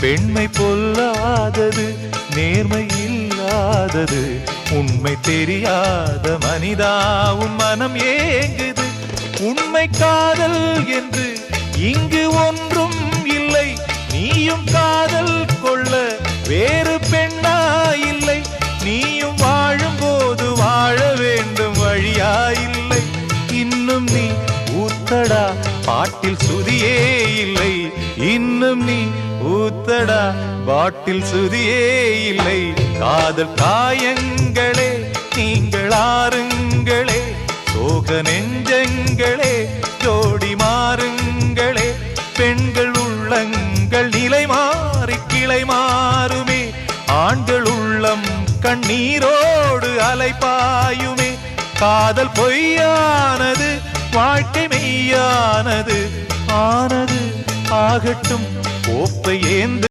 பெண்மை பொல்லாதது, நேர்மை இல்லாதது, உண்மை தெரியாத மனிதா உன் மனம் ஏங்குது. உண்மை காதல் என்று இங்கு ஒன்றும் இல்லை, நீயும் காதல் கொள்ள வேறு பெண்ணா இல்லை. நீயும் வாழும் போது வாழ வேண்டும் வழியா இல்லை. இன்னும் நீ ஊத்தடா பாட்டில் சுதியே இல்லை, இன்னும் நீ ஊத்தடா பாட்டில் சுதியே இல்லை. காதல் காயங்களே நீங்கள் ஆறுங்களே, சோக நெஞ்சங்களே ஜோடி மாறுங்களே. பெண்கள் உள்ளங்கள் நிலை மாறி கிளை மாறுமே, ஆண்கள் உள்ளம் கண்ணீரோடு அலைப்பாயுமே. காதல் பொய்யானது, வாழ்க்கை மெய்யானது, ஆனது ஆகட்டும் கோப்பை ஏந்து